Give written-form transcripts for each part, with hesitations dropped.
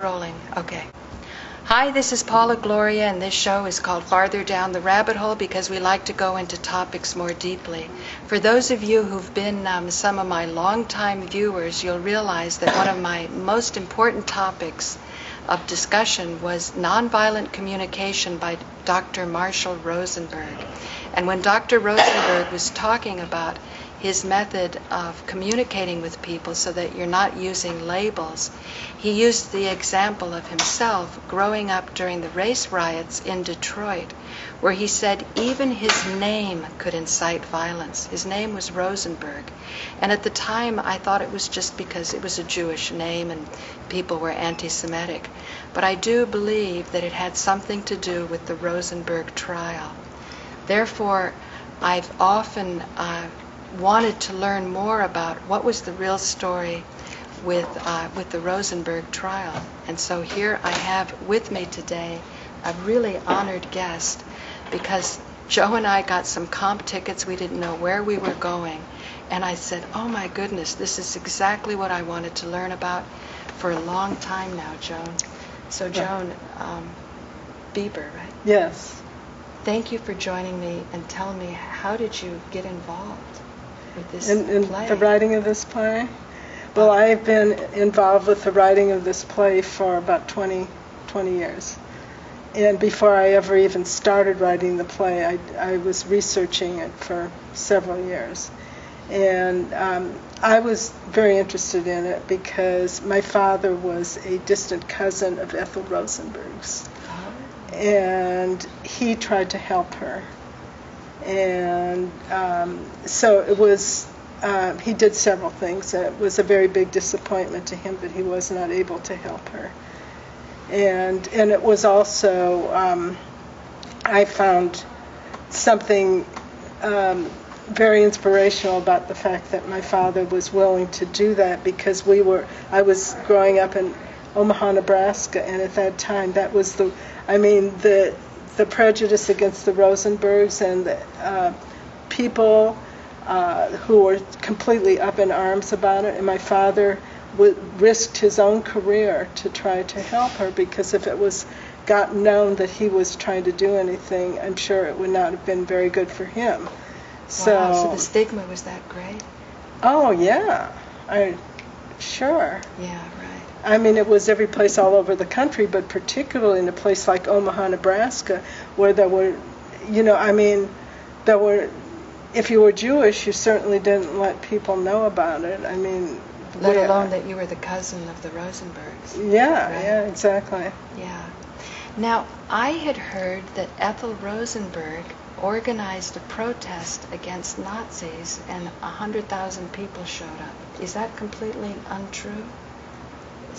Rolling. Okay. Hi, this is paulagloria, and this show is called Farther Down the Rabbit Hole because we like to go into topics more deeply. For those of you who've been some of my longtime viewers, you'll realize that one of my most important topics of discussion was nonviolent communication by Dr. Marshall Rosenberg. And when Dr. Rosenberg was talking about his method of communicating with people so that you're not using labels, he used the example of himself growing up during the race riots in Detroit, where he said even his name could incite violence. His name was Rosenberg. And at the time, I thought it was just because it was a Jewish name and people were anti-Semitic. But I do believe that it had something to do with the Rosenberg trial. Therefore, I've often wanted to learn more about what was the real story with the Rosenberg trial. And so here I have with me today a really honored guest, because Joe and I got some comp tickets. We didn't know where we were going. And I said, oh my goodness, this is exactly what I wanted to learn about for a long time now, Joan. So Joan, Bieber, right? Yes. Thank you for joining me and telling me, how did you get involved with this in play? the writing of this play? Well, I've been involved with the writing of this play for about 20 years. And before I ever even started writing the play, I was researching it for several years. And I was very interested in it because my father was a distant cousin of Ethel Rosenberg's. And he tried to help her. And so it was, he did several things. It was a very big disappointment to him that he was not able to help her. And it was also, I found something very inspirational about the fact that my father was willing to do that, because I was growing up in Omaha, Nebraska, and at that time that was the prejudice against the Rosenbergs and the people who were completely up in arms about it. And my father risked his own career to try to help her, because if it was got known that he was trying to do anything, I'm sure it would not have been very good for him. Wow, so the stigma was that great? Oh, yeah. Sure. Yeah, right. I mean, it was every place all over the country, but particularly in a place like Omaha, Nebraska, where there were, if you were Jewish, you certainly didn't let people know about it. I mean, let alone that you were the cousin of the Rosenbergs. Yeah, right? Yeah, exactly. Yeah. Now, I had heard that Ethel Rosenberg organized a protest against Nazis and 100,000 people showed up. Is that completely untrue?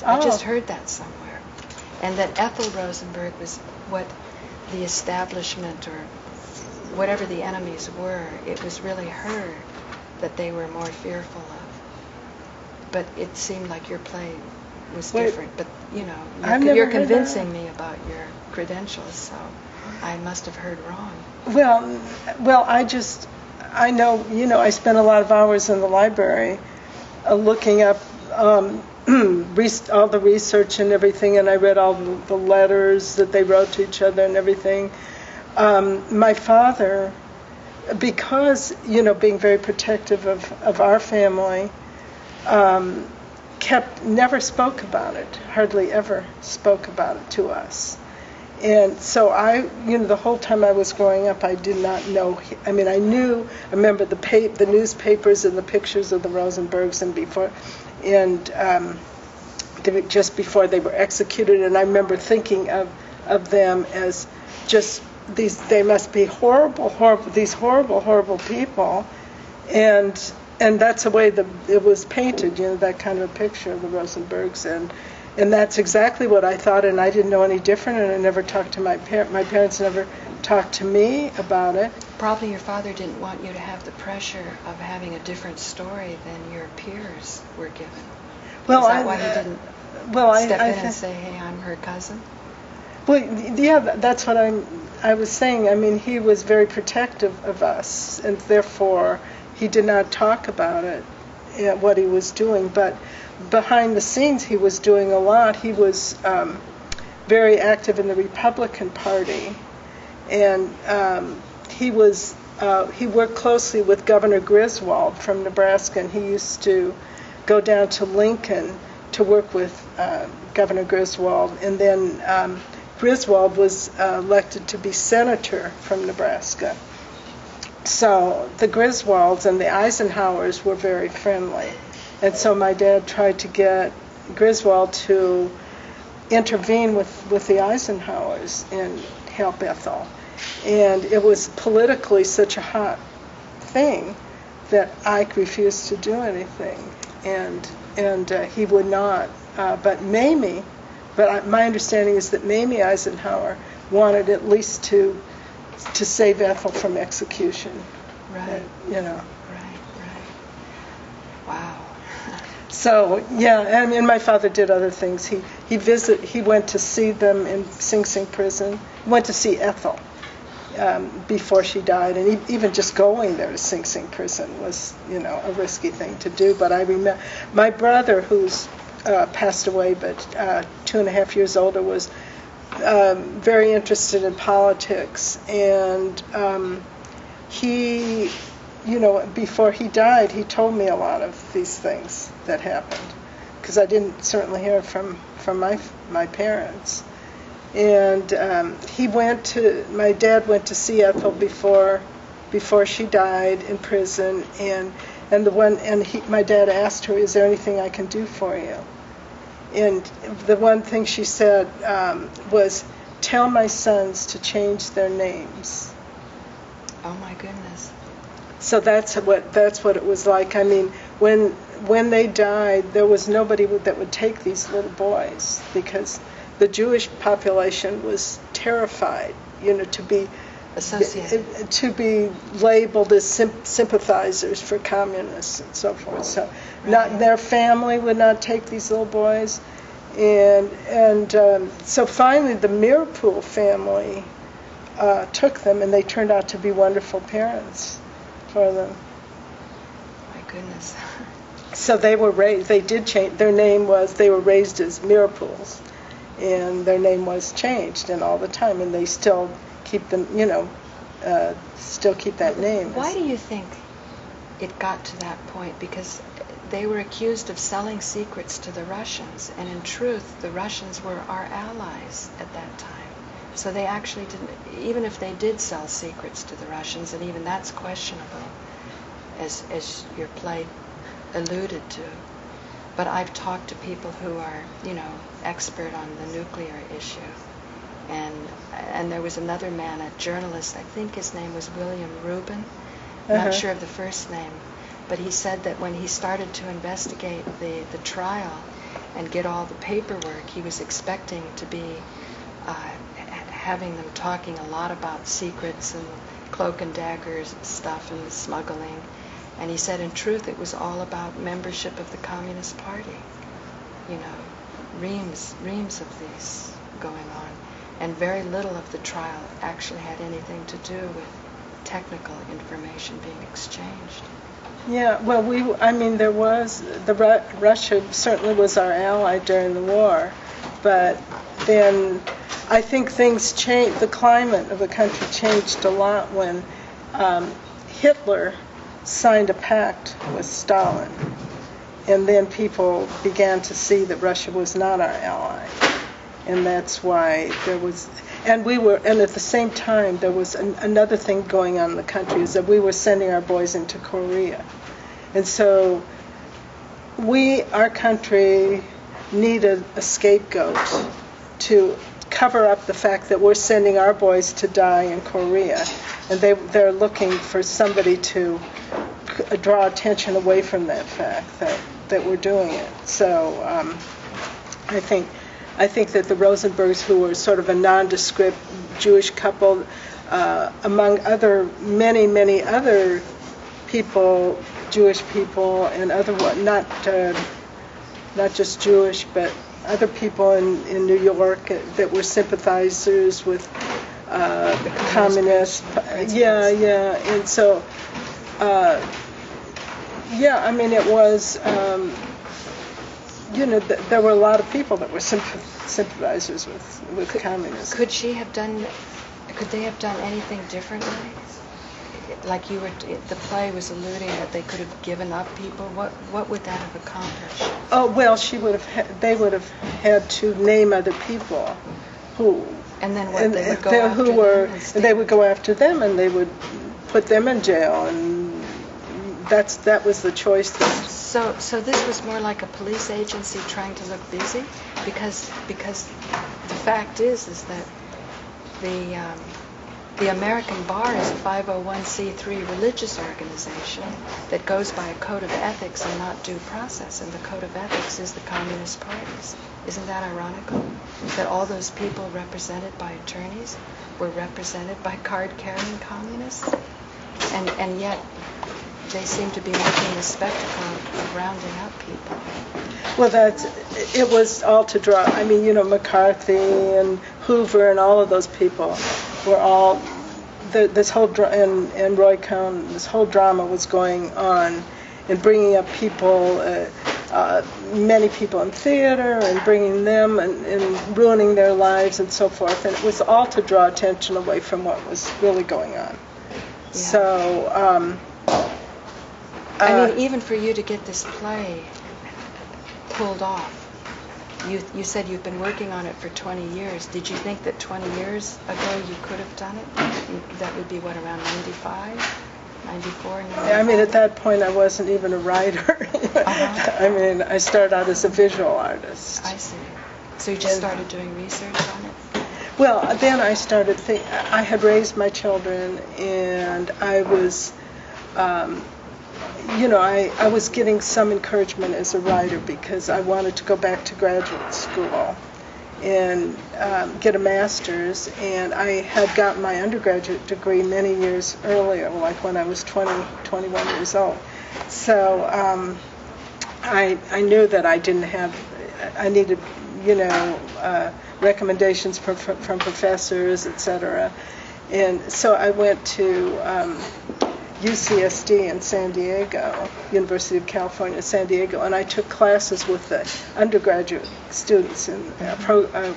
I just heard that somewhere. And that Ethel Rosenberg was what the establishment, or whatever the enemies were, it was really her that they were more fearful of. But it seemed like your play was different. But, you're convincing me about your credentials, so I must have heard wrong. Well, I know, I spent a lot of hours in the library looking up all the research and everything, and I read all the letters that they wrote to each other and everything. My father, because, being very protective of our family, never spoke about it, hardly ever spoke about it to us. And so the whole time I was growing up, I did not know. I remember the newspapers and the pictures of the Rosenbergs just before they were executed, and I remember thinking of them as just they must be these horrible people, and that's the way it was painted, that kind of a picture of the Rosenbergs, and that's exactly what I thought, and I didn't know any different, and I never talked to my parents. My parents never talked to me about it. Probably your father didn't want you to have the pressure of having a different story than your peers were given. Is that why he didn't step in and say, hey, I'm her cousin? Well, yeah, that's what I was saying. I mean, he was very protective of us, and therefore he did not talk about it. what he was doing. But behind the scenes, he was doing a lot. He was very active in the Republican Party, and he worked closely with Governor Griswold from Nebraska, and he used to go down to Lincoln to work with Governor Griswold, and then Griswold was elected to be senator from Nebraska. So the Griswolds and the Eisenhowers were very friendly, and so my dad tried to get Griswold to intervene with the Eisenhowers and help Ethel. And it was politically such a hot thing that Ike refused to do anything, and he would not. But my understanding is that Mamie Eisenhower wanted at least to save Ethel from execution. Right. You know. Right. Wow. So yeah, and my father did other things. He went to see them in Sing Sing prison. He went to see Ethel before she died, and even just going there to Sing Sing prison was, a risky thing to do. But I remember my brother, who's passed away, but 2.5 years older, was very interested in politics, and he, before he died, he told me a lot of these things that happened, because I didn't certainly hear from my parents. And my dad went to see Ethel before she died in prison, and my dad asked her, "Is there anything I can do for you?" And the one thing she said was, "Tell my sons to change their names." Oh my goodness. So that's what it was like. I mean, when they died, there was nobody that would take these little boys, because the Jewish population was terrified, to be associated, to be labeled as sympathizers for communists and so forth. So, not their family would not take these little boys, and so finally the Mirapool family took them, and they turned out to be wonderful parents for them. My goodness. So they were raised. They did change their name. They were raised as Mirapools, and their name was changed, and all the time, and they still keep them, still keep that name. Why do you think it got to that point? Because they were accused of selling secrets to the Russians, and in truth, the Russians were our allies at that time. So they actually didn't, even if they did sell secrets to the Russians, and even that's questionable, as your play alluded to. But I've talked to people who are, expert on the nuclear issue. And there was another man, a journalist, I think his name was William Rubin. I'm not sure of the first name. But he said that when he started to investigate the trial and get all the paperwork, he was expecting to be having them talking a lot about secrets and cloak and daggers stuff and smuggling. And he said, in truth, it was all about membership of the Communist Party. Reams of these going on. And very little of the trial actually had anything to do with technical information being exchanged. Yeah, well, there was, Russia certainly was our ally during the war, but then I think things changed, the climate of the country changed a lot when Hitler signed a pact with Stalin, and then people began to see that Russia was not our ally, and that's why there was, and at the same time there was another thing going on in the country, is that we were sending our boys into Korea, and so our country needed a scapegoat to cover up the fact that we're sending our boys to die in Korea, and they're looking for somebody to draw attention away from that fact that we're doing it. So I think that the Rosenbergs, who were sort of a nondescript Jewish couple, among many other people, Jewish people, and other not just Jewish, but other people in New York that were sympathizers with communists. Yeah, and so Yeah, I mean, it was, there were a lot of people that were sympathizers with communism. Could they have done anything differently? Like the play was alluding that they could have given up people. What would that have accomplished? Oh, well, they would have had to name other people who. And then what, they would go after them? They would go after them, and they would put them in jail, and that was the choice. So this was more like a police agency trying to look busy, because the fact is that the American Bar is a 501c3 religious organization that goes by a code of ethics and not due process, and the code of ethics is the Communist parties. Isn't that ironical? That all those people represented by attorneys were represented by card-carrying communists? And yet they seem to be making a spectacle of rounding up people. Well, it was all to draw. I mean, McCarthy and Hoover and all of those people were all, this whole, and Roy Cohn, this whole drama was going on, and bringing up people, many people in theater, and bringing them and ruining their lives and so forth. And it was all to draw attention away from what was really going on. Yeah. So, I mean, even for you to get this play pulled off, you said you've been working on it for 20 years. Did you think that 20 years ago you could have done it? That would be, what, around 95, 94, 95? I mean, at that point, I wasn't even a writer. I mean, I started out as a visual artist. I see. So you just started doing research on it? Well, then I started I had raised my children, and I was, I was getting some encouragement as a writer because I wanted to go back to graduate school and get a master's, and I had gotten my undergraduate degree many years earlier, like when I was 21 years old. So I knew that I needed, recommendations from professors, etc. And so I went to UCSD in San Diego, University of California, San Diego, and I took classes with the undergraduate students in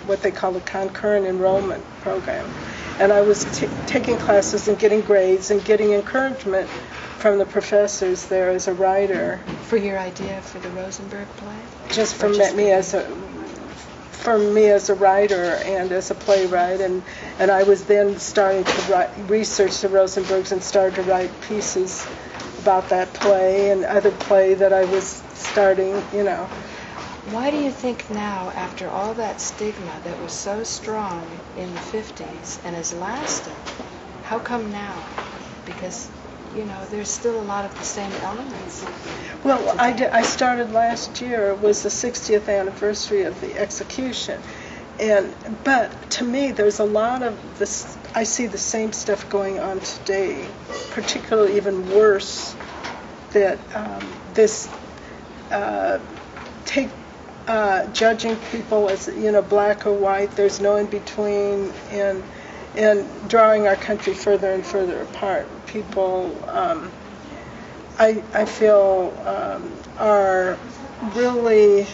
what they call the concurrent enrollment program. And I was taking classes and getting grades and getting encouragement from the professors there as a writer. For your idea for the Rosenberg play? Just for me as a writer and as a playwright, and I was then starting to research the Rosenbergs and started to write pieces about that play and other play that I was starting, Why do you think now, after all that stigma that was so strong in the 50s and has lasted, how come now? Because there's still a lot of the same elements. Well, I started last year. It was the 60th anniversary of the execution. But to me, there's a lot of this. I see the same stuff going on today, particularly even worse, that judging people as, black or white, there's no in between, and drawing our country further and further apart. People, I feel, are really,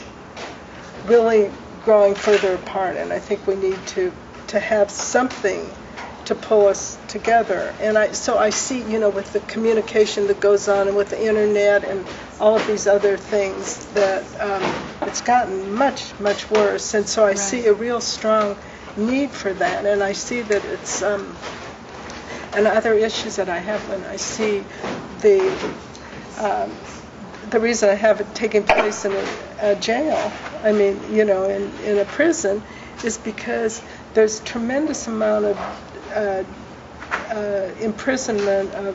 really growing further apart, and I think we need to have something to pull us together. And so I see, with the communication that goes on and with the internet and all of these other things, that it's gotten much, much worse. And so I see a real strong need for that, and I see that it's and other issues that I have when I see the reason I have it taking place in a jail, I mean, in a prison, is because there's tremendous amount of imprisonment of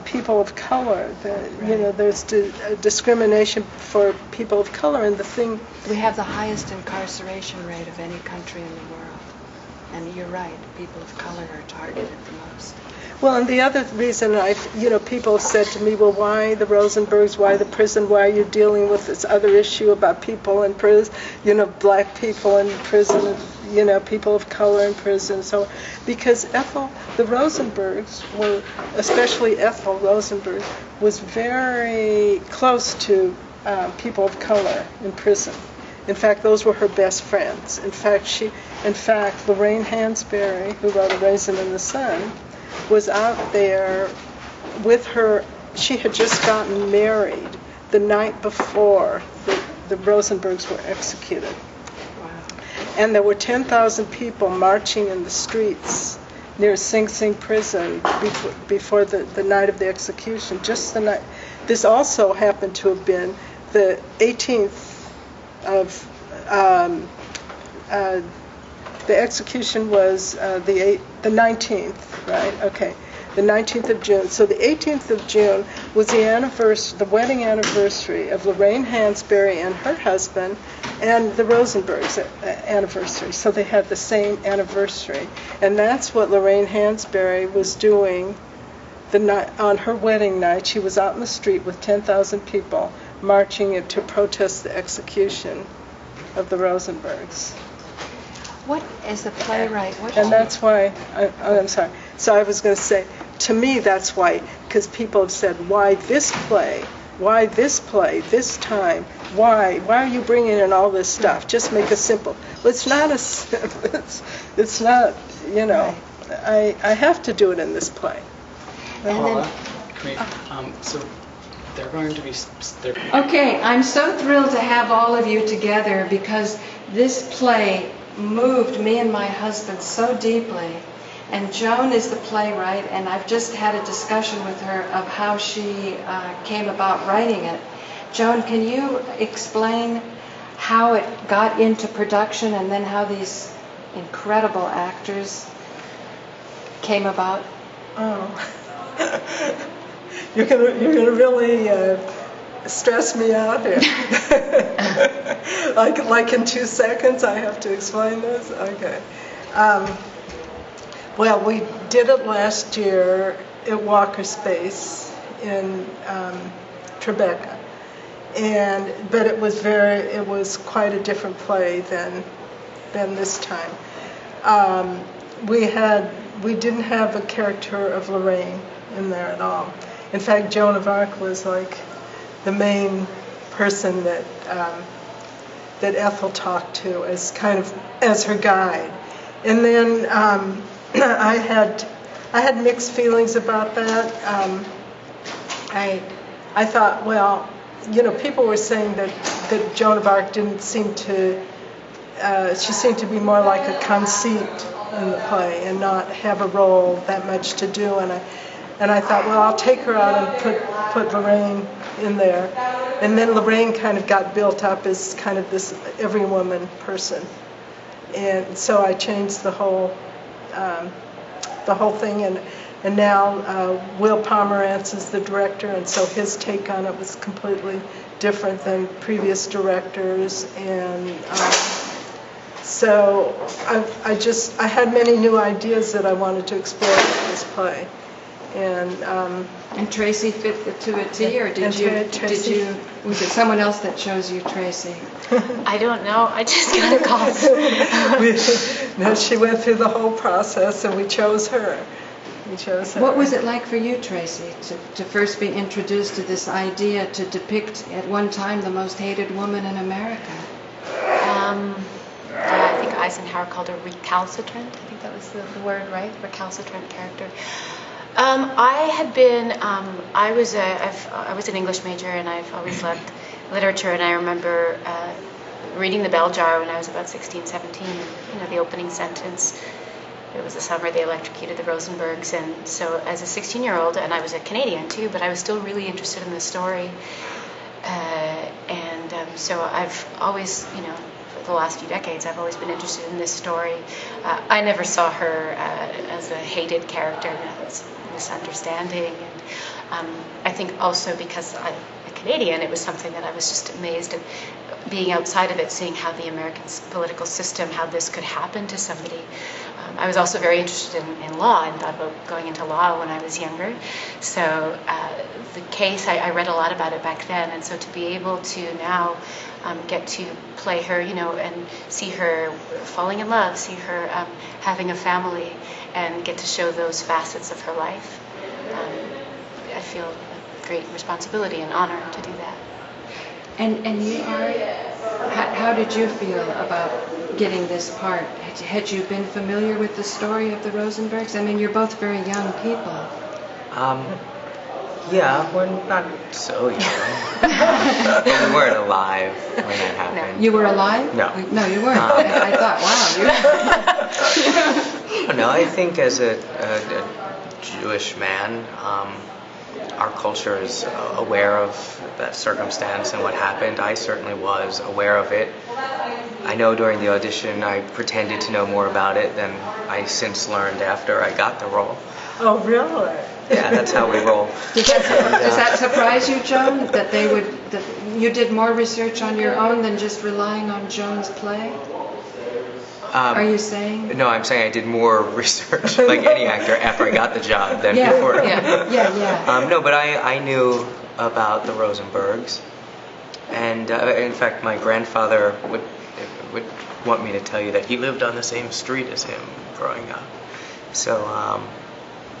people of color. There's discrimination for people of color, and the thing. We have the highest incarceration rate of any country in the world, and you're right. People of color are targeted the most. Well, and the other reason people have said to me, well, why the Rosenbergs, why the prison, why are you dealing with this other issue about people in prison, black people in prison, people of color in prison. So, because the Rosenbergs were, especially Ethel Rosenberg, was very close to people of color in prison. In fact, those were her best friends. In fact, Lorraine Hansberry, who wrote A Raisin in the Sun, was out there with her. She had just gotten married the night before the Rosenbergs were executed. Wow. And there were 10,000 people marching in the streets near Sing Sing prison before the night of the execution. Just the night. This also happened to have been the 18th of the execution was the 19th, right? Okay, the 19th of June. So the 18th of June was the wedding anniversary of Lorraine Hansberry and her husband, and the Rosenbergs' anniversary. So they had the same anniversary, and that's what Lorraine Hansberry was doing the night on her wedding night. She was out in the street with 10,000 people marching to protest the execution of the Rosenbergs. What is the playwright? And that's why, I'm sorry. So I was going to say, to me that's why, because people have said, why this play? Why this play? This time? Why? Why are you bringing in all this stuff? Just make it simple. Well, it's not it's not, you know, I have to do it in this play. Paula, so they're going to be... Okay, I'm so thrilled to have all of you together because this play moved me and my husband so deeply. And Joan is the playwright, and I've just had a discussion with her of how she came about writing it. Joan, can you explain how it got into production and then how these incredible actors came about? Oh. You're gonna really stress me out here. like in 2 seconds, I have to explain this. Okay. Well, we did it last year at Walker Space in Tribeca, but it was quite a different play than this time. We didn't have a character of Lorraine in there at all. In fact, Joan of Arc was like the main person that Ethel talked to as her guide. And then I had mixed feelings about that. I thought, well, you know, people were saying that Joan of Arc didn't seem to. She seemed to be more like a conceit in the play and not have a role that much to do. And I thought, well, I'll take her out and put Lorraine in there. And then Lorraine kind of got built up as kind of this every woman person. And so I changed the whole thing. And now Will Pomerantz is the director, and so his take on it was completely different than previous directors. And so I had many new ideas that I wanted to explore in this play. And Tracy fit it to a T, or was it someone else that chose you, Tracy? I don't know. I just got a call. She went through the whole process, and we chose her. What was it like for you, Tracy, to first be introduced to this idea to depict at one time the most hated woman in America? I think Eisenhower called her recalcitrant. I think that was the word, right? Recalcitrant character. I was an English major, and I've always loved literature, and I remember reading The Bell Jar when I was about 16, 17, and, you know, the opening sentence, it was the summer they electrocuted the Rosenbergs, and so as a 16-year-old, and I was a Canadian too, but I was still really interested in the story, so I've always, you know, for the last few decades, I've always been interested in this story. I never saw her as a hated character, as a misunderstanding, and I think also because I'm a Canadian, it was something that I was just amazed at, being outside of it, seeing how the American political system, how this could happen to somebody. I was also very interested in law and thought about going into law when I was younger. So the case, I read a lot about it back then, and so to be able to now get to play her, you know, and see her falling in love, see her having a family, and get to show those facets of her life, I feel great responsibility and honor to do that. And you are, how did you feel about getting this part? Had you been familiar with the story of the Rosenbergs? I mean, you're both very young people. Yeah, we're not so young. We weren't alive when that happened. You were alive? No. No, you weren't. I thought, wow. No, I think as a Jewish man, our culture is aware of that circumstance and what happened. I certainly was aware of it. I know during the audition I pretended to know more about it than I since learned after I got the role. Oh, really? Yeah, that's how we roll. Does that surprise you, Joan, that you did more research on your own than just relying on Joan's play? Are you saying? No, I'm saying I did more research, like any actor, after I got the job than before. Yeah. No, but I knew about the Rosenbergs, and in fact, my grandfather would want me to tell you that he lived on the same street as him growing up. So.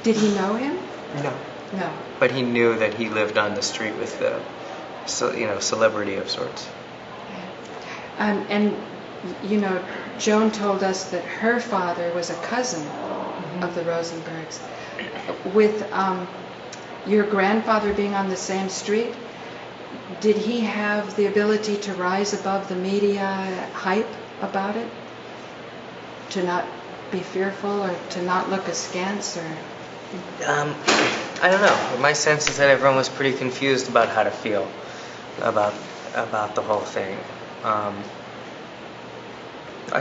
Did he know him? No. No. But he knew that he lived on the street with the, celebrity of sorts. And Joan told us that her father was a cousin of the Rosenbergs. With your grandfather being on the same street, did he have the ability to rise above the media hype about it? To not be fearful or to not look askance or... I don't know. My sense is that everyone was pretty confused about how to feel about the whole thing. I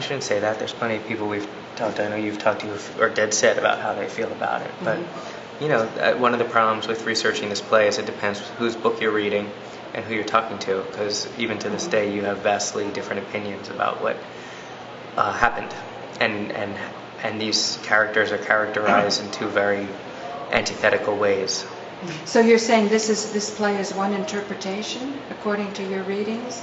shouldn't say that. There's plenty of people we've talked to. I know you've talked to who are dead set about how they feel about it. But one of the problems with researching this play is it depends whose book you're reading and who you're talking to. Because even to this day, you have vastly different opinions about what happened, and these characters are characterized in two very antithetical ways. So you're saying this play is one interpretation according to your readings?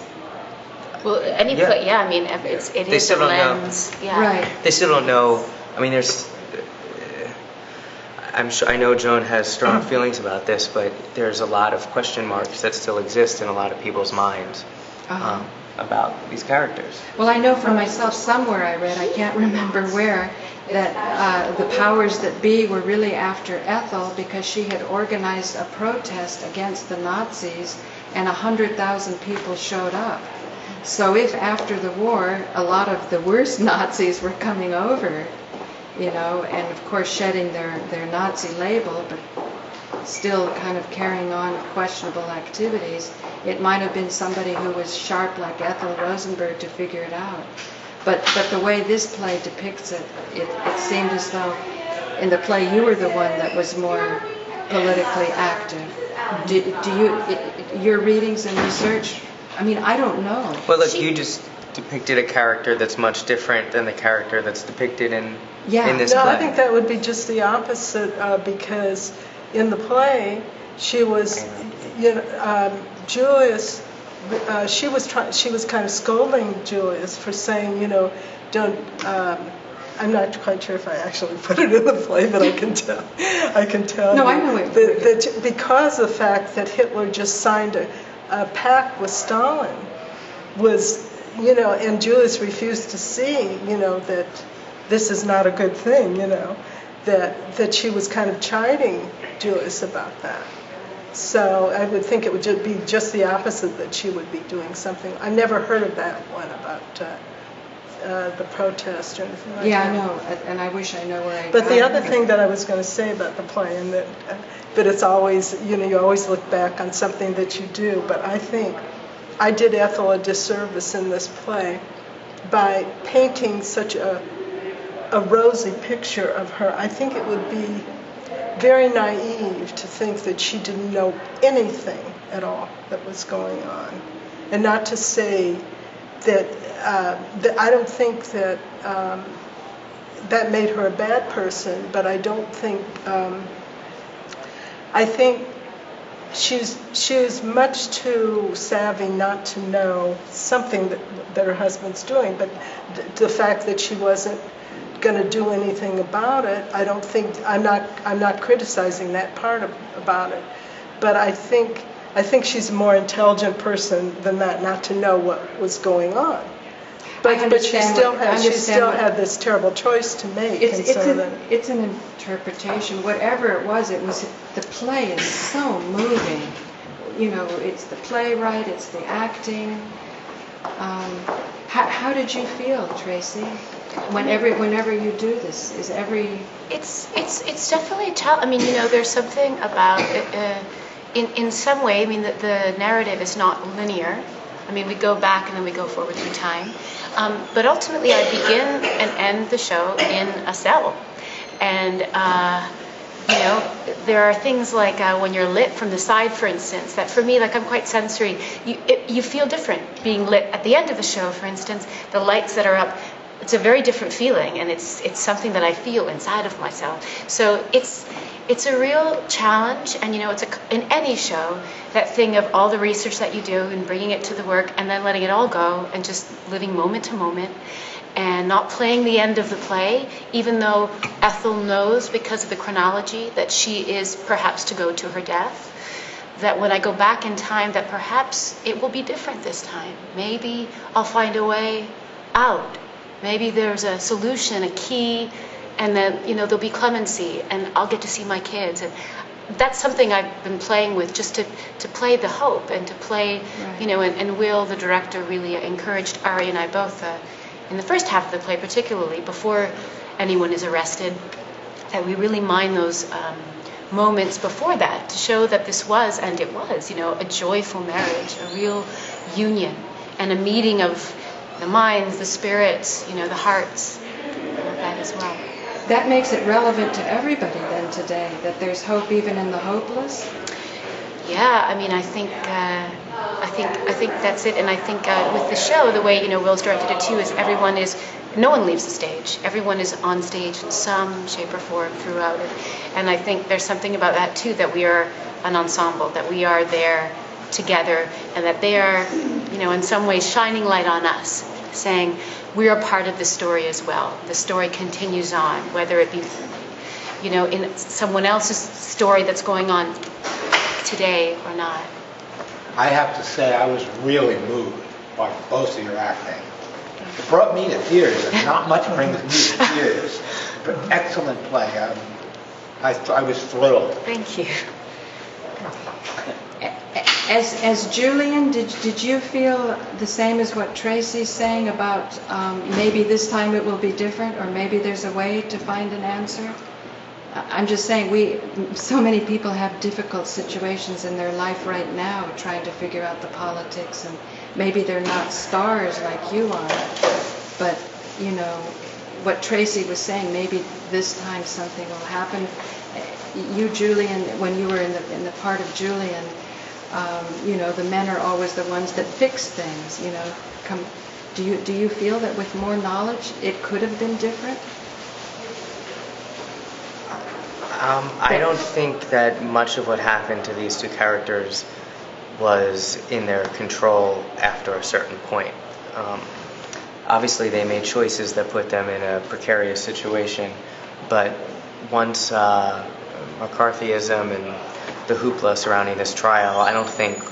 Well, any play, yeah. I mean, it is a lens. Yeah. Right. They still don't know. I mean, I know Joan has strong feelings about this, but there's a lot of question marks that still exist in a lot of people's minds about these characters. Well, I know for myself, somewhere I read, I can't remember where, that the powers that be were really after Ethel because she had organized a protest against the Nazis and 100,000 people showed up. So if after the war a lot of the worst Nazis were coming over, and of course shedding their Nazi label, but still kind of carrying on questionable activities, it might have been somebody who was sharp like Ethel Rosenberg to figure it out. But the way this play depicts it seemed as though in the play you were the one that was more politically active. Your readings and research, I mean, I don't know. Well, look, you just depicted a character that's much different than the character that's depicted in this play. No, I think that would be just the opposite because in the play she was, Julius. She was kind of scolding Julius for saying, don't. I'm not quite sure if I actually put it in the play, but I can tell. No, I know it. That because of the fact that Hitler just signed a pact with Stalin was, and Julius refused to see, that this is not a good thing, that she was kind of chiding Julius about that. So I would think it would be just the opposite, that she would be doing something. I've never heard of that one about the protest or anything like that. Yeah, I know, and I wish I know where I... But the other thing that I was going to say about the play, and that, but it's always, you always look back on something that you do, but I think I did Ethel a disservice in this play by painting such a rosy picture of her. I think it would be very naive to think that she didn't know anything at all that was going on. And not to say that, I don't think that that made her a bad person, but I don't think, I think she's much too savvy not to know something that her husband's doing, but the fact that she wasn't going to do anything about it, I don't think, I'm not criticizing that part about it, but I think she's a more intelligent person than that, not to know what was going on. But she still had this terrible choice to make. It's an interpretation. Whatever it was the play is so moving. You know, it's the playwright, it's the acting. How did you feel, Tracy? Whenever you do this, It's definitely a challenge. I mean, you know, there's something about it, in some way. I mean, the narrative is not linear. I mean, we go back and then we go forward through time. But ultimately, I begin and end the show in a cell. And, you know, there are things like when you're lit from the side, for instance, that for me, like I'm quite sensory, you feel different being lit at the end of the show, for instance. The lights that are up, it's a very different feeling, and it's something that I feel inside of myself. So it's a real challenge, and you know, in any show, that thing of all the research that you do and bringing it to the work and then letting it all go and just living moment to moment and not playing the end of the play, even though Ethel knows because of the chronology that she is perhaps to go to her death, that when I go back in time that perhaps it will be different this time. Maybe I'll find a way out. Maybe there's a solution, a key, and then, you know, there'll be clemency, and I'll get to see my kids. And that's something I've been playing with, just to play the hope and to play, right. You know, and Will, the director, really encouraged Ari and I both in the first half of the play, particularly before anyone is arrested, that we really mind those moments before that to show that this was, and it was, you know, a joyful marriage, a real union, and a meeting of the minds, the spirits, you know, the hearts, that as well. That makes it relevant to everybody then today, that there's hope even in the hopeless? Yeah, I mean, I think that's it, and I think with the show, the way, you know, Will's directed it too, is no one leaves the stage. Everyone is on stage in some shape or form throughout it, and I think there's something about that too, that we are an ensemble, that we are there together, and that they are, you know, in some ways shining light on us, saying we are part of the story as well. The story continues on, whether it be, you know, in someone else's story that's going on today or not. I have to say I was really moved by both of your acting. It brought me to tears, and not much brings me to tears. But excellent play. I was thrilled. Thank you. As Julian, did you feel the same as what Tracy's saying about maybe this time it will be different, or maybe there's a way to find an answer? I'm just saying, so many people have difficult situations in their life right now, trying to figure out the politics, and maybe they're not stars like you are, but you know what Tracy was saying. Maybe this time something will happen. You, Julian, when you were in the part of Julian, you know, the men are always the ones that fix things. You know, do you feel that with more knowledge it could have been different? I don't think that much of what happened to these two characters was in their control after a certain point. Obviously, they made choices that put them in a precarious situation, but once McCarthyism and the hoopla surrounding this trial, I don't think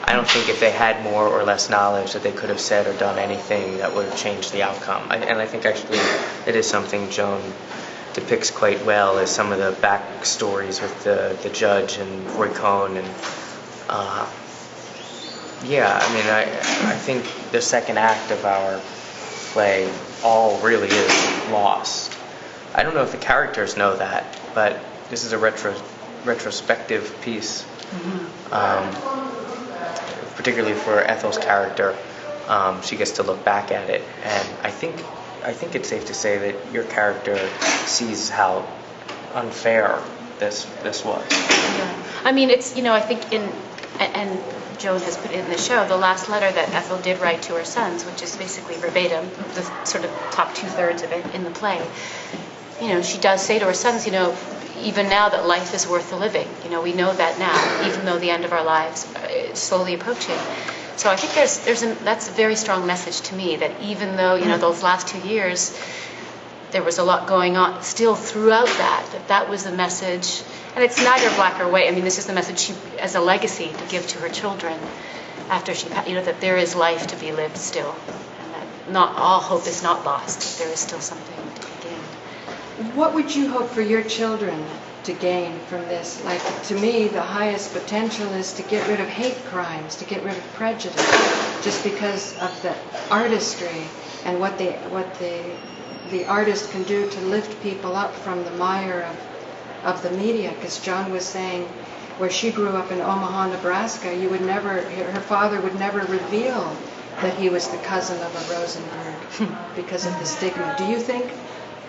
if they had more or less knowledge that they could have said or done anything that would have changed the outcome. And I think actually it is something Joan depicts quite well, is some of the backstories with the judge and Roy Cohn, and yeah, I mean, I think the second act of our play all really is lost. I don't know if the characters know that, but this is a retrospective piece, particularly for Ethel's character. She gets to look back at it, and I think it's safe to say that your character sees how unfair this was. Yeah. I mean, it's, you know, I think and Joan has put it in the show, the last letter that Ethel did write to her sons, which is basically verbatim, the sort of top 2/3 of it in the play. You know, she does say to her sons, you know, even now that life is worth the living. You know, we know that now, even though the end of our lives is slowly approaching. So I think that's a very strong message to me, that even though, you know, those last 2 years, there was a lot going on still throughout that was the message, And it's neither black or white. I mean, this is the message she, as a legacy to give to her children after she, that there is life to be lived still, and that not all hope is not lost. That there is still something to be gained. What would you hope for your children to gain from this? Like, to me, the highest potential is to get rid of hate crimes, to get rid of prejudice, just because of the artistry and what the artist can do to lift people up from the mire of the media. Because John was saying, where she grew up in Omaha, Nebraska, her father would never reveal that he was the cousin of a Rosenberg because of the stigma. Do you think,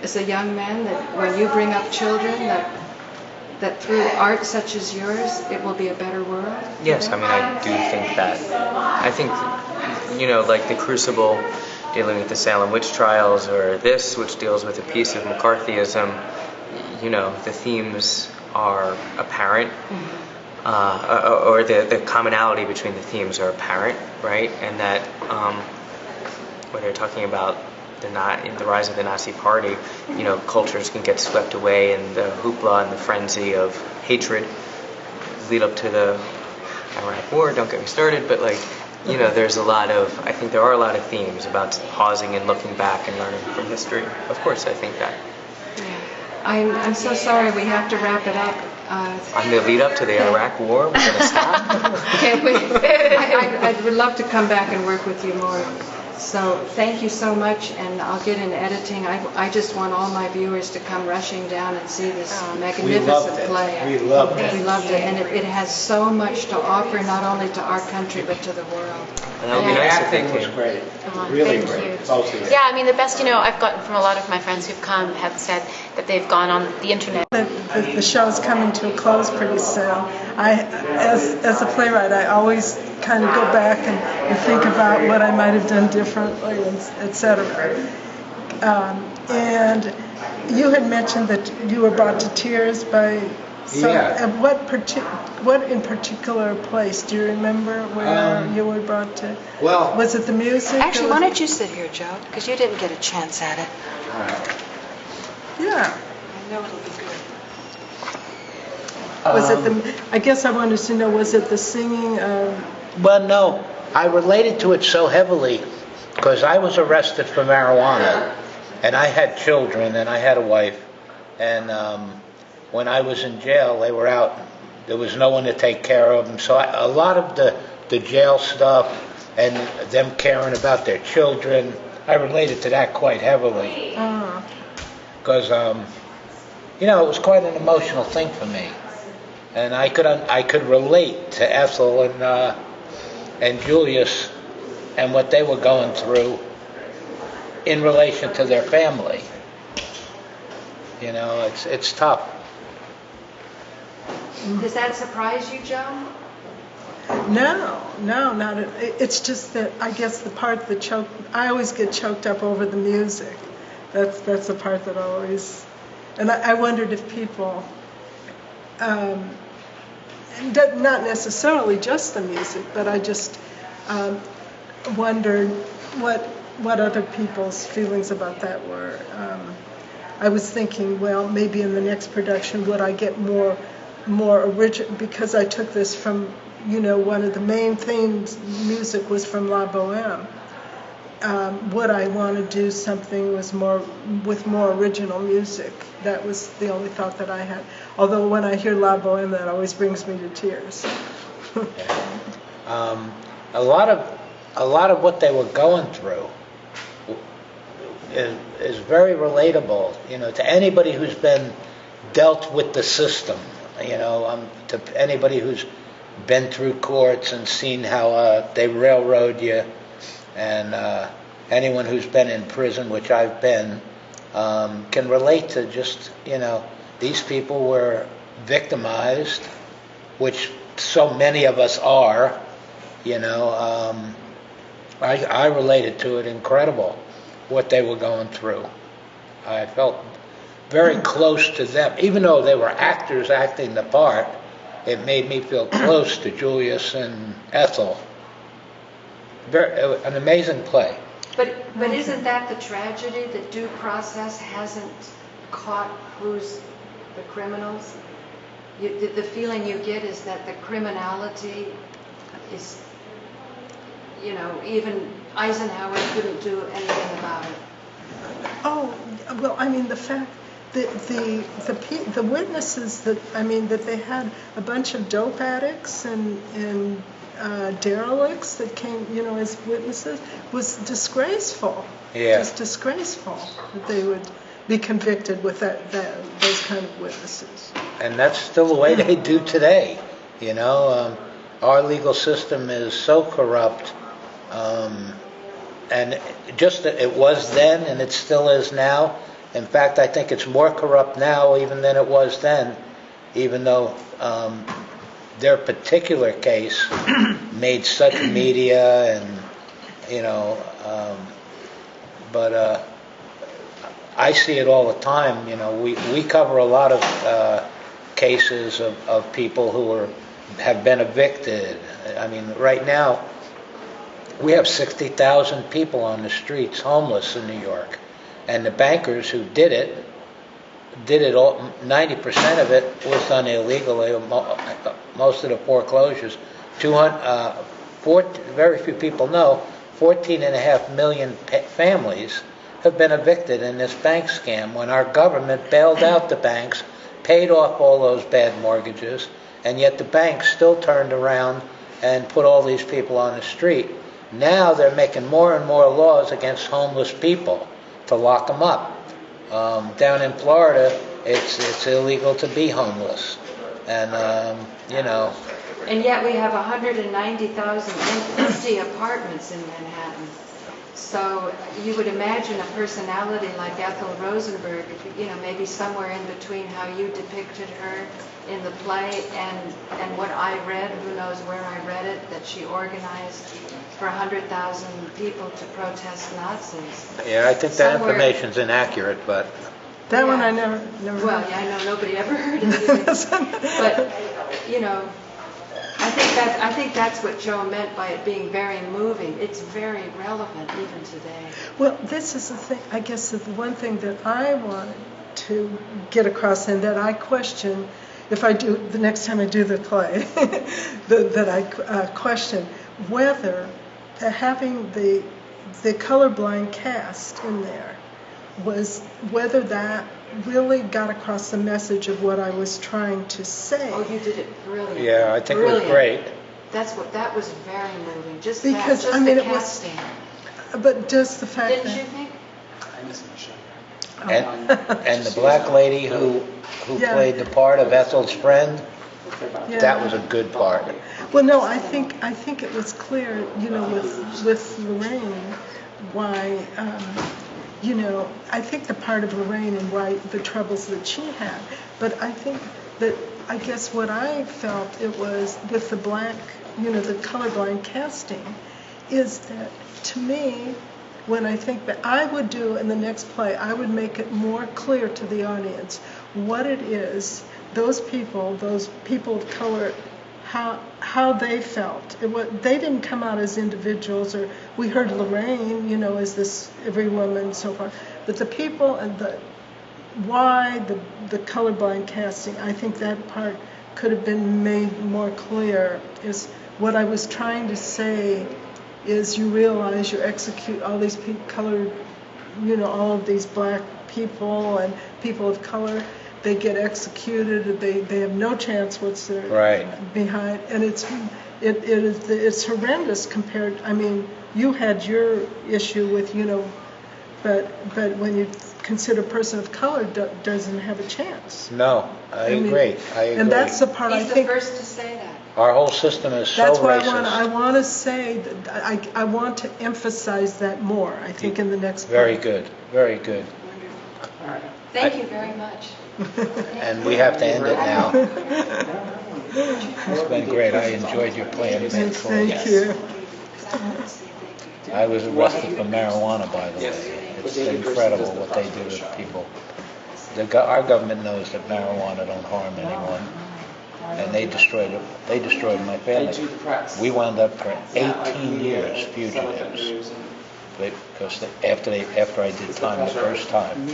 as a young man, that when you bring up children, that through art such as yours, it will be a better world? Yes, I mean, I do think that. I think, like the Crucible dealing with the Salem witch trials, or this, which deals with a piece of McCarthyism, the themes are apparent, or the commonality between the themes are apparent, right? And that when they're talking about the rise of the Nazi Party, cultures can get swept away in the hoopla and the frenzy of hatred lead up to the Iraq War. Don't get me started, but there's I think there are a lot of themes about pausing and looking back and learning from history. Of course, I think that. I'm so sorry, we have to wrap it up. On the lead up to the Iraq War, we're going to stop? Can't we? I would love to come back and work with you more. So thank you so much, and I'll get in editing. I just want all my viewers to come rushing down and see this magnificent play. We loved it. We loved it, and it has so much to offer, not only to our country, but to the world. And that would be The nice if acting they was came. great. Really Thank great. you. Both of you. Yeah, I mean, the best, I've gotten from a lot of my friends who've come have said that they've gone on the internet. The show's coming to a close pretty soon. As a playwright, I always kind of go back and think about what I might have done differently, etc. And you had mentioned that you were brought to tears by some. Yeah. What in particular place do you remember where you were brought to? Well, Was it the music? Actually, why don't you sit here, Joe? Because you didn't get a chance at it. all right. Yeah. I know it'll be good. Was it the? I guess I wanted to know. Was it the singing of? Well, no. I related to it so heavily because I was arrested for marijuana, and I had children, and I had a wife, and when I was in jail, they were out. There was no one to take care of them. So a lot of the jail stuff and them caring about their children, I related to that quite heavily. Because, it was quite an emotional thing for me. And I could relate to Ethel and Julius and what they were going through in relation to their family. It's tough. Does that surprise you, Joe? No, not at, it's just that I guess the part that I always get choked up over the music. That's the part that always, and I wondered if people, not necessarily just the music, but I just wondered what other people's feelings about that were. I was thinking, well, maybe in the next production would I get more original, because I took this from, one of the main themes, music was from La Boheme. Would I want to do something with more original music? That was the only thought that I had. Although when I hear La Boheme, that always brings me to tears. A lot of what they were going through is very relatable, to anybody who's been dealt with the system. To anybody who's been through courts and seen how they railroad you, and anyone who's been in prison, which I've been, can relate to just, these people were victimized, which so many of us are, I related to it. Incredible what they were going through. I felt very close to them. Even though they were actors acting the part, it made me feel close to Julius and Ethel. An amazing play. But isn't that the tragedy, that due process hasn't caught who's the criminals? the feeling you get is that the criminality is, even Eisenhower couldn't do anything about it. Oh, well, I mean, the fact that the witnesses that they had a bunch of dope addicts and derelicts that came, as witnesses was disgraceful. Yeah. Just disgraceful that they would be convicted with those kind of witnesses. And that's still the way they do today. Our legal system is so corrupt, and just that it was then and it still is now. In fact, I think it's more corrupt now even than it was then, even though their particular case made such media and, but I see it all the time. We cover a lot of cases of people who have been evicted. I mean, right now, we have 60,000 people on the streets homeless in New York. And the bankers who did it all, 90% of it was done illegally, most of the foreclosures. Very few people know, 14.5 million families have been evicted in this bank scam when our government bailed out the banks, paid off all those bad mortgages, and yet the banks still turned around and put all these people on the street. Now they're making more and more laws against homeless people to lock them up. Down in Florida, it's illegal to be homeless. And, And yet we have 190,000 empty apartments in Manhattan. So you would imagine a personality like Ethel Rosenberg, maybe somewhere in between how you depicted her in the play and what I read, who knows where I read it, that she organized for 100,000 people to protest Nazis. Yeah, I think that information's inaccurate, but... That one I never Well, heard. yeah, I know nobody ever heard of it. But, I think that's what Joe meant by it being very moving. It's very relevant even today. Well, this is the thing, I guess the one thing that I wanted to get across and that I question if I do, the next time I do the play, that I question whether having the colorblind cast in there was whether that really got across the message of what I was trying to say. Oh, you did it brilliant. Yeah, I think it was great. That was very moving. Just Because, that, just I mean, the it was- casting. But just the fact Didn't that... you think? I miss Michelle. And the black lady who Yeah. played the part of Ethel's friend, Yeah. that was a good part. Well, no, I think it was clear, with Lorraine, why, I think the part of Lorraine and why the troubles that she had. But I think that, I guess what I felt it was with the black, the colorblind casting, is that to me, when I think that I would do in the next play, I would make it more clear to the audience what it is, those people of color, how they felt. They didn't come out as individuals, or we heard Lorraine, as this every woman so far, but the people and why the colorblind casting, I think that part could have been made more clear. Is what I was trying to say is you realize you execute all these colored, all of these black people and people of color, they get executed, they have no chance what's there Right. behind, and it's horrendous compared. I mean, you had your issue with but when you consider a person of color doesn't have a chance. No, I agree. And that's the part He's I think. the first to say that. Our whole system is so That's why racist. I want to say that I want to emphasize that more. I think in the next. Very part. good, very good. All right. Thank you very much. And we have to end it now. It's been great. I enjoyed your play immensely. Thank you. I was arrested for marijuana, by the way. It's incredible what they do to people. Our government knows that marijuana don't harm anyone, and they destroyed my family. We wound up for 18 years fugitives. Because after I did time the first time,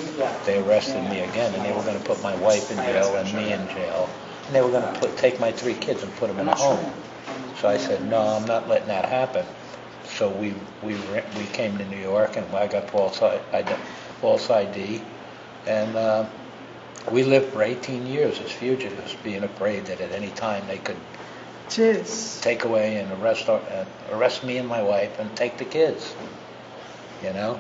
they arrested me again, and they were going to put my wife in jail and me in jail And they were going to take my 3 kids and put them in a home. So I said, no, I'm not letting that happen. So we came to New York, and I got false ID, and we lived for 18 years as fugitives, being afraid that at any time they could take away and arrest me and my wife and take the kids, you know.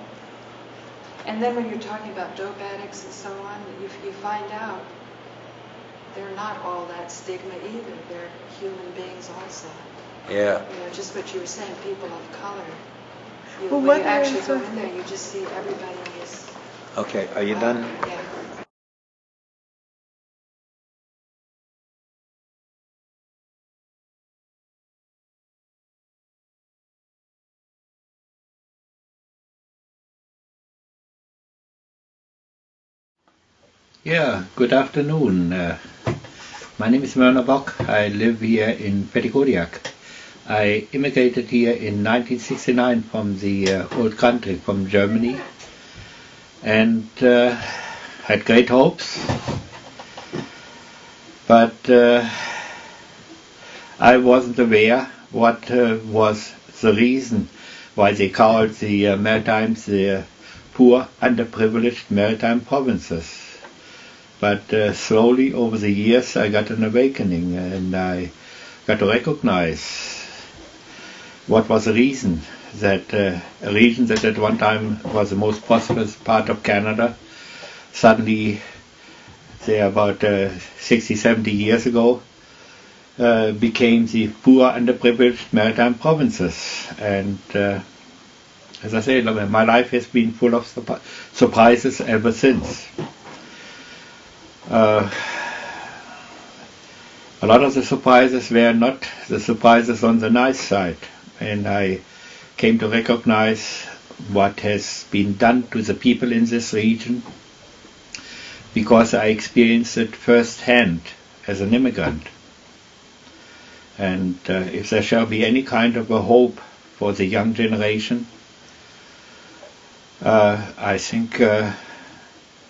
And then when you're talking about dope addicts and so on, you find out they're not all that stigma either. They're human beings also. Yeah. You know, just what you were saying, people of color. Well, When what you actually is go it? in there, you just see everybody is... Okay, are you done? Yeah. Yeah, good afternoon. My name is Werner Bock. I live here in Pettigodiac. I immigrated here in 1969 from the old country, from Germany, and had great hopes. But I wasn't aware what was the reason why they called the Maritimes the poor, underprivileged maritime provinces. But slowly over the years I got an awakening, and I got to recognize what was the reason that a region that at one time was the most prosperous part of Canada, suddenly there about 60, 70 years ago became the poor, underprivileged maritime provinces. And as I say, my life has been full of surprises ever since. A lot of the surprises were not the surprises on the nice side, and I came to recognize what has been done to the people in this region because I experienced it firsthand as an immigrant. And if there shall be any kind of a hope for the young generation, I think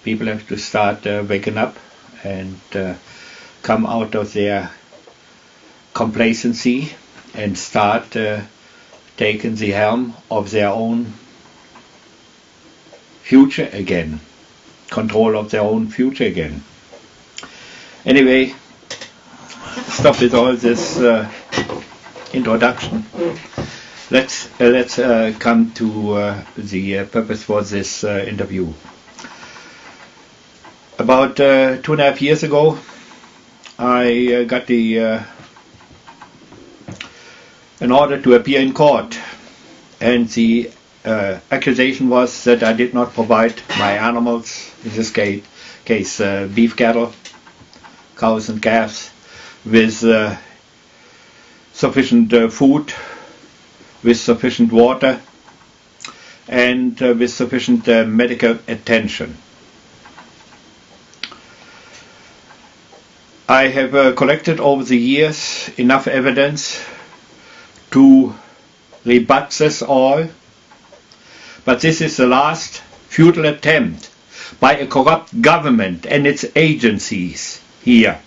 people have to start waking up and come out of their complacency and start taking the helm of their own future again, control of their own future again. Anyway, stop with all this introduction. Let's come to the purpose for this interview. About 2.5 years ago, I got an order to appear in court, and the accusation was that I did not provide my animals, in this case beef cattle, cows and calves, with sufficient food, with sufficient water, and with sufficient medical attention. I have collected over the years enough evidence to rebut this all, but this is the last futile attempt by a corrupt government and its agencies here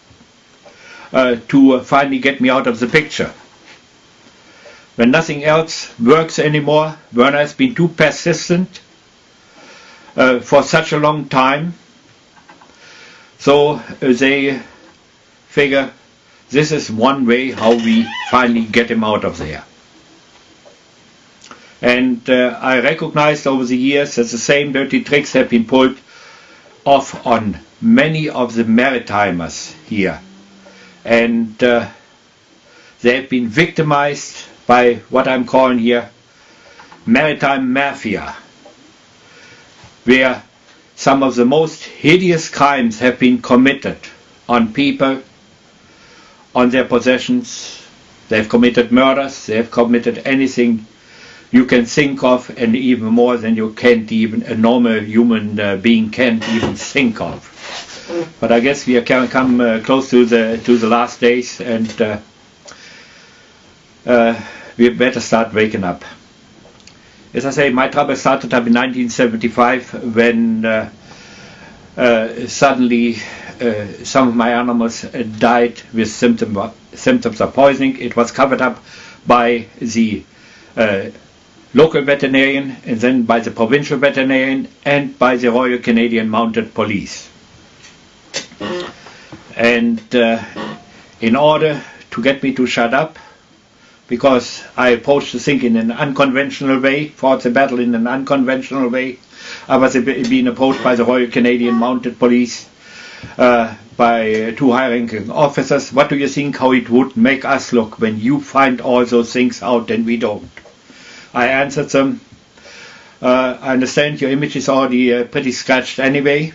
to finally get me out of the picture. When nothing else works anymore, Werner has been too persistent for such a long time, so they figure this is one way how we finally get him out of there. And I recognized over the years that the same dirty tricks have been pulled off on many of the Maritimers here. And they have been victimized by what I'm calling here maritime mafia, where some of the most hideous crimes have been committed on people, on their possessions. They have committed murders, they have committed anything you can think of, and even more than you can't even, a normal human being can't even think of. But I guess we can come close to the last days, and we better start waking up. As I say, my trouble started up in 1975 when suddenly some of my animals died with symptoms of poisoning. It was covered up by the local veterinarian, and then by the provincial veterinarian, and by the Royal Canadian Mounted Police. And in order to get me to shut up, because I approached the thing in an unconventional way, fought the battle in an unconventional way, I was being approached by the Royal Canadian Mounted Police, by two high-ranking officers. What do you think how it would make us look when you find all those things out and we don't? I answered them, I understand your image is already pretty scratched anyway,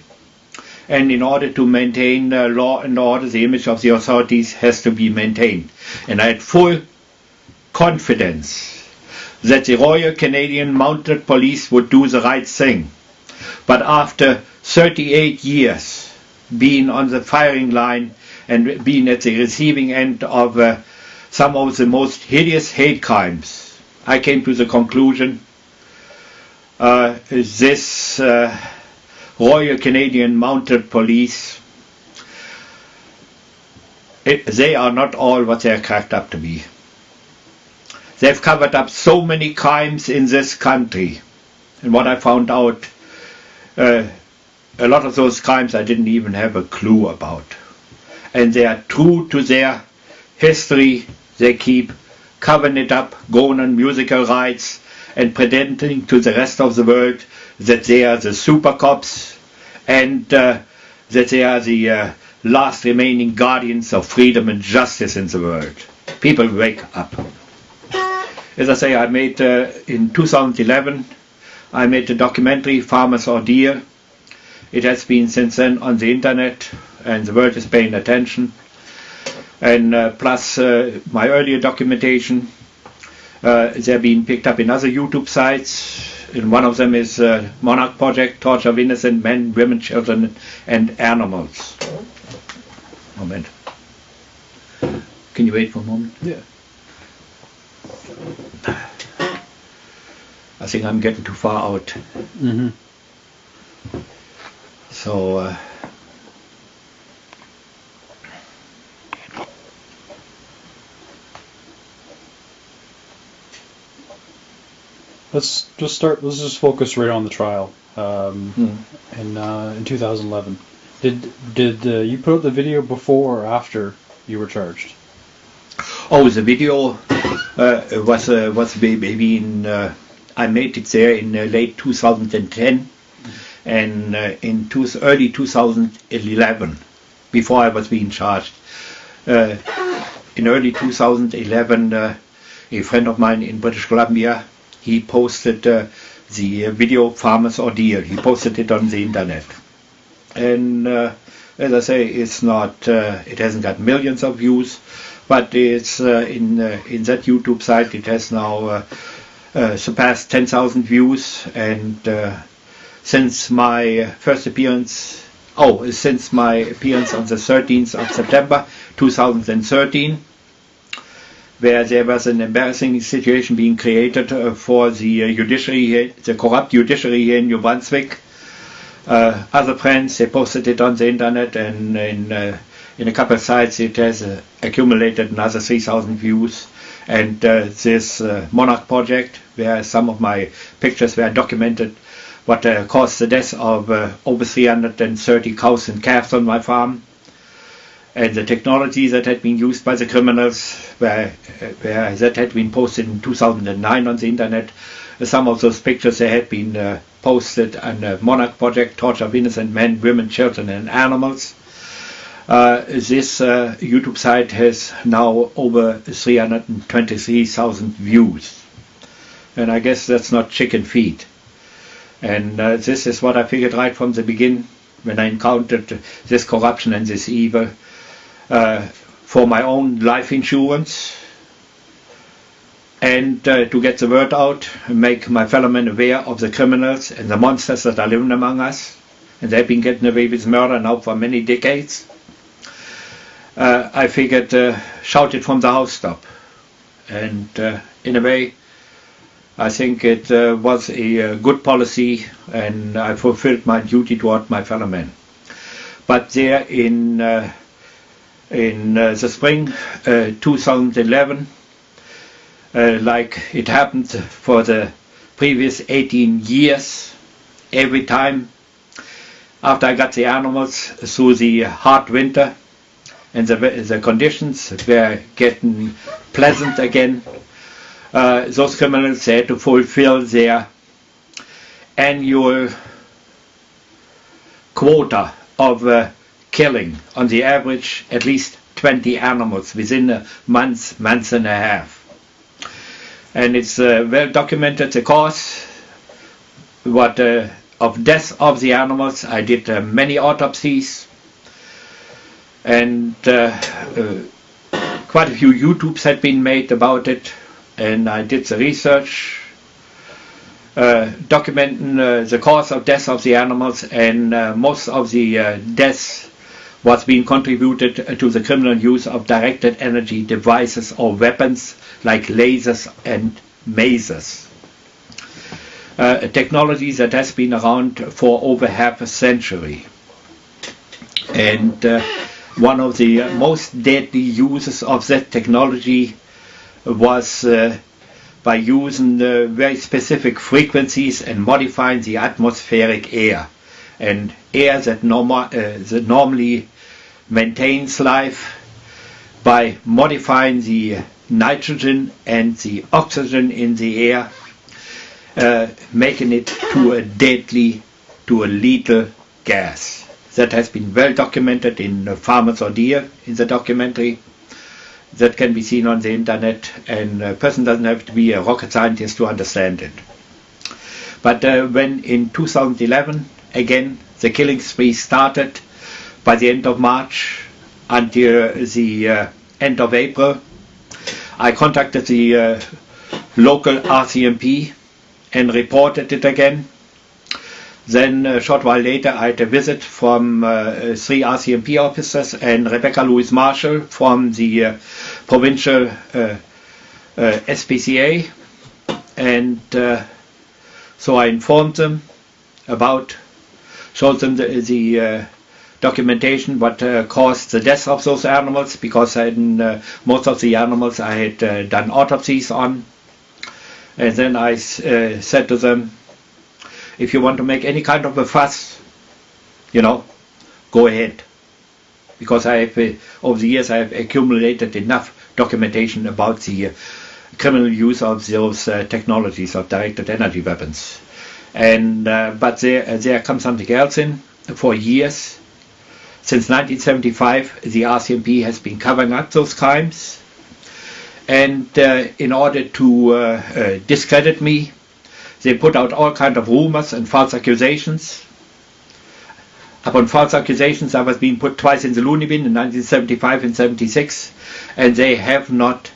and in order to maintain law and order, the image of the authorities has to be maintained. And I had full confidence that the Royal Canadian Mounted Police would do the right thing. But after 38 years being on the firing line and being at the receiving end of some of the most hideous hate crimes, I came to the conclusion this Royal Canadian Mounted Police, they are not all what they are cracked up to be. They've covered up so many crimes in this country, and what I found out, a lot of those crimes I didn't even have a clue about. And they are true to their history. They keep covering it up, going on musical rights, and pretending to the rest of the world that they are the super cops and that they are the last remaining guardians of freedom and justice in the world. People wake up. As I say, I made in 2011, I made a documentary, Farmer's Ordeal. It has been since then on the internet, and the world is paying attention. And plus my earlier documentation, they're being picked up in other YouTube sites. And one of them is Monarch Project, Torture of Innocent Men, Women, Children, and Animals. Moment. Can you wait for a moment? Yeah. I think I'm getting too far out. Mm-hmm. So Let's just focus right on the trial. In 2011, did you put out the video before or after you were charged? Oh, the video was maybe in. I made it there in late 2010, and in early 2011, before I was being charged. In early 2011, a friend of mine in British Columbia, he posted the video Farmer's Ordeal. He posted it on the internet, and as I say, it's not. It hasn't got millions of views, but it's in that YouTube site. It has now surpassed 10,000 views, and since my first appearance, since my appearance on the 13th of September 2013. Where there was an embarrassing situation being created for the judiciary, the corrupt judiciary here in New Brunswick. Other friends, they posted it on the internet, and in a couple of sites it has accumulated another 3,000 views. And this Monarch Project, where some of my pictures were documented, what caused the death of over 330 cows and calves on my farm. And the technology that had been used by the criminals, where that had been posted in 2009 on the internet. Some of those pictures they had been posted on the Monarch Project, Torture of Innocent Men, Women, Children, and Animals. This YouTube site has now over 323,000 views. And I guess that's not chicken feed. And this is what I figured right from the beginning when I encountered this corruption and this evil. For my own life insurance, and to get the word out, make my fellow men aware of the criminals and the monsters that are living among us, and they've been getting away with murder now for many decades. I figured shout it from the housetop, and in a way I think it was a good policy, and I fulfilled my duty toward my fellow men. but there in the spring 2011, like it happened for the previous 18 years, every time after I got the animals through the hard winter and the conditions were getting pleasant again, those criminals had to fulfill their annual quota of killing, on the average at least 20 animals within a month and a half. And it's well documented the cause of death of the animals. I did many autopsies, and quite a few YouTubes had been made about it, and I did the research documenting the cause of death of the animals, and most of the deaths was being contributed to the criminal use of directed energy devices or weapons like lasers and masers. A technology that has been around for over half a century. And one of the most deadly uses of that technology was by using very specific frequencies and modifying the atmospheric air. And air that normally maintains life, by modifying the nitrogen and the oxygen in the air, making it to a lethal gas. That has been well documented in Farmers or Deer in the documentary. That can be seen on the internet, and a person doesn't have to be a rocket scientist to understand it. But when in 2011, again, the killing spree started by the end of March until the end of April, I contacted the local RCMP and reported it again. Then a short while later I had a visit from 3 RCMP officers and Rebecca Louise Marshall from the provincial SPCA, and so I informed them about, showed them the documentation what caused the death of those animals, because most of the animals I had done autopsies on. And then I said to them, if you want to make any kind of a fuss, go ahead. Because I have, over the years, I have accumulated enough documentation about the criminal use of those technologies of directed energy weapons. And but there comes something else in. For years, since 1975, the RCMP has been covering up those crimes. And in order to discredit me, they put out all kinds of rumors and false accusations. Upon false accusations, I was being put twice in the loony bin in 1975 and 76, and they have not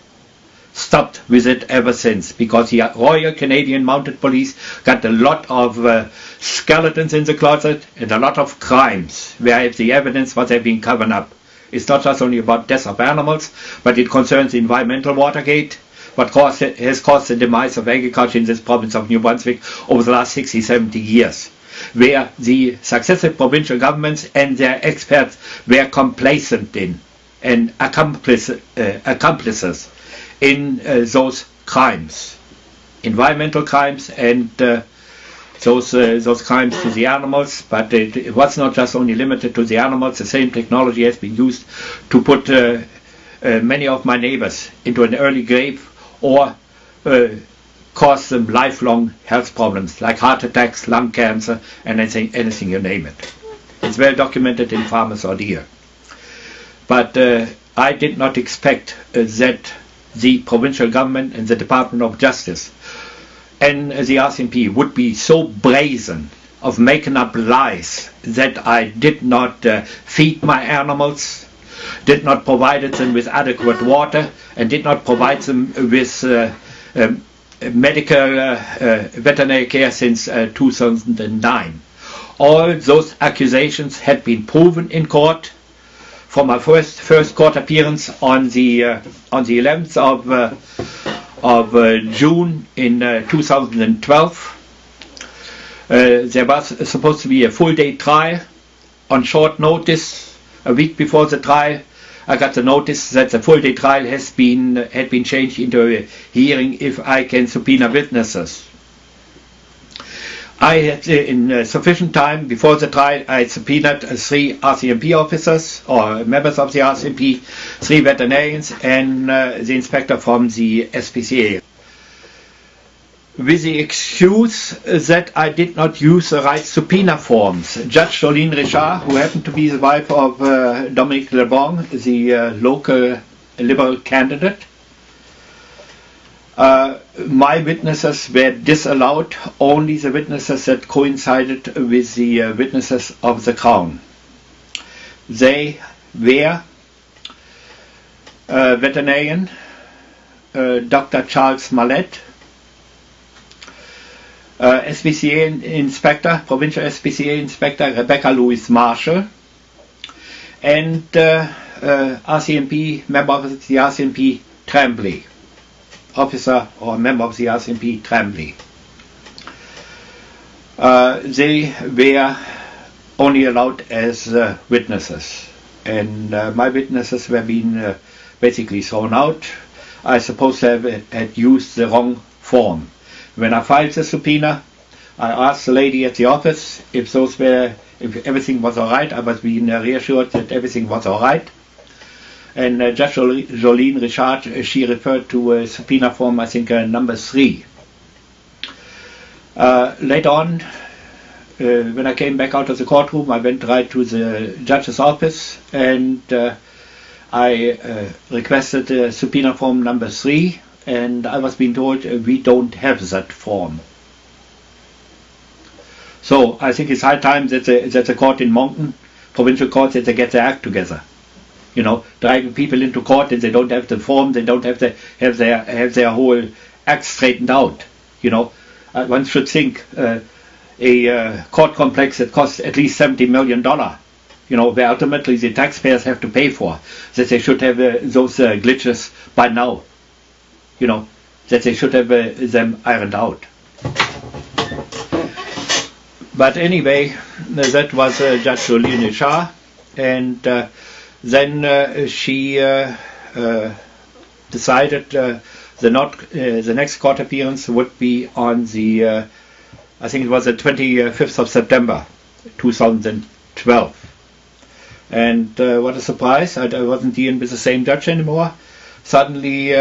stopped with it ever since, because the Royal Canadian Mounted Police got a lot of skeletons in the closet and a lot of crimes where I have the evidence what they've been covering up. It's not just only about death of animals, but it concerns the environmental Watergate, what has caused the demise of agriculture in this province of New Brunswick over the last 60, 70 years, where the successive provincial governments and their experts were complacent in and accomplices in those crimes, environmental crimes and those crimes to the animals. But it was not just only limited to the animals. The same technology has been used to put many of my neighbors into an early grave, or cause them lifelong health problems like heart attacks, lung cancer, and anything you name it. It's well documented in Farmers or Deer. But I did not expect that the provincial government and the Department of Justice and the RCMP would be so brazen of making up lies that I did not feed my animals, did not provide them with adequate water, and did not provide them with medical veterinary care since 2009. All those accusations had been proven in court. For my first court appearance on the 11th of June in 2012, there was supposed to be a full day trial on short notice, a week before the trial, I got the notice that the full day trial had been changed into a hearing if I can subpoena witnesses. I had, in sufficient time before the trial, I subpoenaed 3 RCMP officers, or members of the RCMP, 3 veterinarians, and the inspector from the SPCA. With the excuse that I did not use the right subpoena forms. Judge Jolene Richard, who happened to be the wife of Dominique Lebon, the local Liberal candidate, my witnesses were disallowed, only the witnesses that coincided with the witnesses of the Crown. They were veterinarian Dr. Charles Mallet, SPCA inspector, provincial SPCA inspector Rebecca Louise Marshall, and RCMP, member of the RCMP Tremblay, officer or member of the RCMP Tremblay. They were only allowed as witnesses, and my witnesses were being basically thrown out. I suppose they had used the wrong form. When I filed the subpoena, I asked the lady at the office if everything was all right. I was being reassured that everything was all right. And Judge Jolene Richard, she referred to a subpoena form, I think number 3. Later on, when I came back out of the courtroom, I went right to the judge's office and I requested subpoena form number 3. And I was being told we don't have that form. So I think it's high time that the court in Moncton, provincial court, that they get their act together. You know, driving people into court and they don't have the form, they don't have their whole act straightened out. You know, one should think a court complex that costs at least $70 million. You know, where ultimately the taxpayers have to pay for, that they should have those glitches by now. You know, that they should have them ironed out. But anyway, that was Judge Jolene Richard, and then she decided the next court appearance would be on the, I think it was the 25th of September, 2012. And what a surprise, I wasn't dealing with the same judge anymore. Suddenly